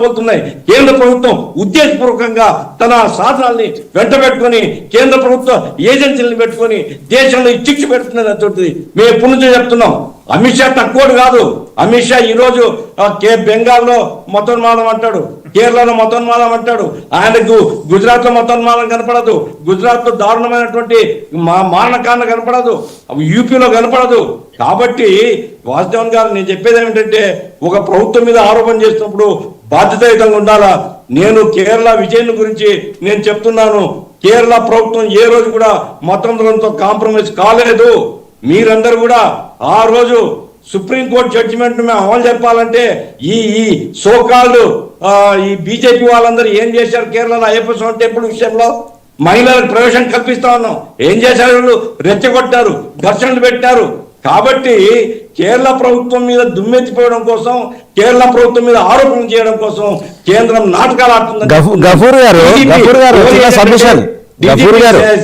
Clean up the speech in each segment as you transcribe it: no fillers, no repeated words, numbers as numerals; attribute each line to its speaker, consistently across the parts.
Speaker 1: పోతున్నాయి. కేంద్ర ప్రభుత్వం ఉద్దేశపూర్వకంగా తన సాధనాల్ని వెంట పెట్టుకొని కేంద్ర ప్రభుత్వ ఏజెన్సీలను పెట్టుకొని దేశంలో చిచ్చు పెడుతున్నది అటువంటిది మేము ఎప్పటి నుంచో చెప్తున్నాం. అమిత్ షా తక్కువడు కాదు. అమిత్ షా ఈరోజు బెంగాల్లో మతోన్మాదం అంటాడు, కేరళలో మతోన్మాదం అంటాడు, ఆయనకు గుజరాత్ లో మతోన్మాదం కనపడదు, గుజరాత్ లో దారుణమైనటువంటి మారణకాండ కనపడదు, యూపీలో కనపడదు. కాబట్టి వాసుదేవన్ గారు నేను చెప్పేది ఏమిటంటే ఒక ప్రభుత్వం మీద ఆరోపణ చేసినప్పుడు బాధ్యతాయుతంగా ఉండాలా. నేను కేరళ విజయన్ గురించి నేను చెప్తున్నాను, కేరళ ప్రభుత్వం ఏ రోజు కూడా మతంతో కాంప్రమైజ్ కాలేదు. మీరందరూ కూడా ఆ రోజు సుప్రీంకోర్టు జడ్జిమెంట్ మేము అమలు చెప్పాలంటే ఈ సోకాల్డ్ ఈ బీజేపీ వాళ్ళందరూ ఏం చేశారు కేరళలో అయ్యప్ప స్వామి టెంపుల్ విషయంలో మహిళలకు ప్రవేశం కల్పిస్తా ఉన్నాం. ఏం చేశారు? వీళ్ళు రెచ్చగొట్టారు, ఘర్షణలు పెట్టారు. కాబట్టి కేరళ ప్రభుత్వం మీద దుమ్మెత్తిపోవడం కోసం, కేరళ ప్రభుత్వం మీద ఆరోపణలు చేయడం కోసం కేంద్రం నాటకాలు ఆడుతుంది.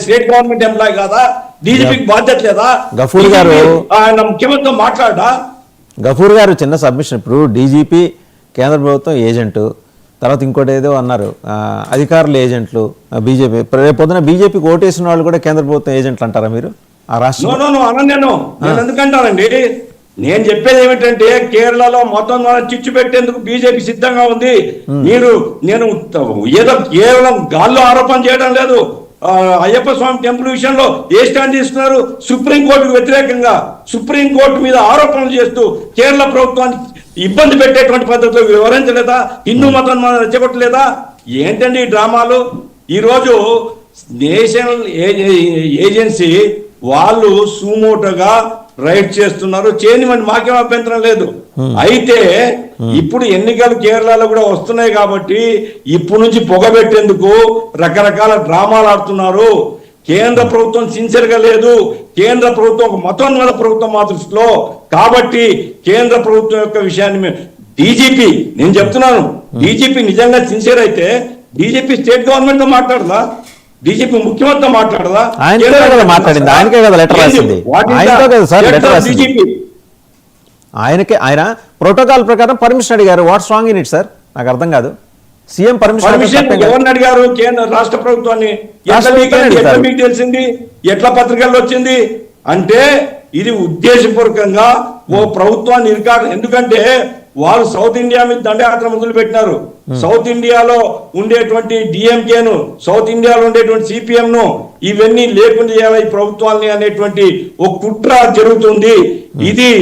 Speaker 1: స్టేట్ గవర్నమెంట్ ఎంప్లాయ్ కాదా? డీజీపీకి బాధ్యత లేదా?
Speaker 2: గఫూర్ గారు
Speaker 1: ఆయన ముఖ్యమంత్రితో మాట్లాడా?
Speaker 2: గఫూర్ గారు చిన్న సబ్మిషన్. ఇప్పుడు డీజీపీ కేంద్ర ప్రభుత్వం ఏజెంటు, తర్వాత ఇంకోటి ఏదో అన్నారు అధికారులు ఏజెంట్లు, బీజేపీ రేపు పొద్దున బీజేపీకి ఓటేసిన వాళ్ళు కూడా కేంద్ర ప్రభుత్వం ఏజెంట్లు అంటారా మీరు? ఆ రాష్ట్రం
Speaker 1: నేను ఎందుకంటానండి, నేను చెప్పేది ఏమిటంటే కేరళలో మొత్తం చిచ్చు పెట్టేందుకు బీజేపీ సిద్ధంగా ఉంది. నేను ఏదో కేవలం గాల్లో ఆరోపణ చేయడం లేదు. అయ్యప్ప స్వామి టెంపుల్ విషయంలో ఏ స్టాండ్ తీసుకున్నారు? సుప్రీంకోర్టుకు వ్యతిరేకంగా సుప్రీంకోర్టు మీద ఆరోపణలు చేస్తూ కేరళ ప్రభుత్వాన్ని ఇబ్బంది పెట్టేటువంటి పద్ధతిలో వివరించలేదా? హిందూ మతం రెచ్చగొట్టలేదా? ఏంటండి ఈ డ్రామాలు? ఈరోజు నేషనల్ ఏజెన్సీ వాళ్ళు సుమోటోగా రైడ్ చేస్తున్నారు, చేయనివ్వండి, మాకేం అభ్యంతరం లేదు. అయితే ఇప్పుడు ఎన్నికలు కేరళలో కూడా వస్తున్నాయి కాబట్టి ఇప్పుడు నుంచి పొగబెట్టేందుకు రకరకాల డ్రామాలు ఆడుతున్నారు. కేంద్ర ప్రభుత్వం సిన్సియర్ గా లేదు. కేంద్ర ప్రభుత్వం ఒక మతోన్మాద ప్రభుత్వం మా దృష్టిలో. కాబట్టి కేంద్ర ప్రభుత్వం యొక్క విషయాన్ని డీజీపీ, నేను చెప్తున్నాను, డీజీపీ నిజంగా సిన్సియర్ అయితే డీజీపీ స్టేట్ గవర్నమెంట్ తో మాట్లాడదా? డీజీపీ ముఖ్యమంత్రితో మాట్లాడదా?
Speaker 2: మాట్లాడింది ఆయనకే కదా లెటర్ రాసింది. ఆయనకే ఆయన ప్రోటోకాల్ ప్రకారం పర్మిషన్ అడిగారు. What's wrong in it sir? నాకు అర్థం కాదు. సీఎం పర్మిషన్
Speaker 1: ఎవరిని అడిగారు? కేంద్ర రాష్ట్ర ప్రభుత్వాన్ని. మీకు తెలిసింది? ఎట్లా పత్రికల్లో వచ్చింది? అంటే ఇది ఉద్దేశపూర్వకంగా ఓ ప్రభుత్వాన్ని ఇరికాడు. ఎందుకంటే వాళ్ళు సౌత్ ఇండియా మీద దండయాత్ర మొదలు పెట్టినారు. సౌత్ ఇండియాలో ఉండేటువంటి డిఎంకేను, సౌత్ ఇండియాలో ఉండేటువంటి సిపిఎం ను ఇవన్నీ లేకుండా చేయాలి ఈ ప్రభుత్వాన్ని అనేటువంటి ఒక కుట్ర జరుగుతుంది. ఇది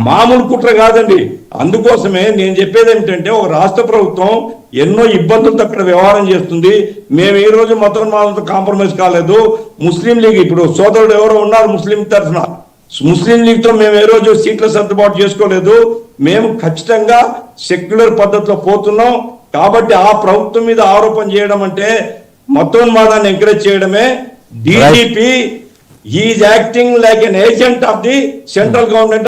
Speaker 1: మామూలు కుట్ర కాదండి. అందుకోసమే నేను చెప్పేది ఏమిటంటే ఒక రాష్ట్ర ప్రభుత్వం ఎన్నో ఇబ్బందులతో అక్కడ వ్యవహారం చేస్తుంది. మేము ఈ రోజు మతోన్మాదంతో కాంప్రమైజ్ కాలేదు. ముస్లిం లీగ్ ఇప్పుడు సోదరుడు ఎవరో ఉన్నారు ముస్లిం తరఫున, ముస్లిం లీగ్ తో మేము ఏ రోజు సీట్ల సర్దుబాటు చేసుకోలేదు. మేము ఖచ్చితంగా సెక్యులర్ పద్ధతిలో పోతున్నాం. కాబట్టి ఆ ప్రభుత్వం మీద ఆరోపణ చేయడం అంటే మతోన్మాదాన్ని ఎంకరేజ్ చేయడమే. DGP is acting like an agent of the central government.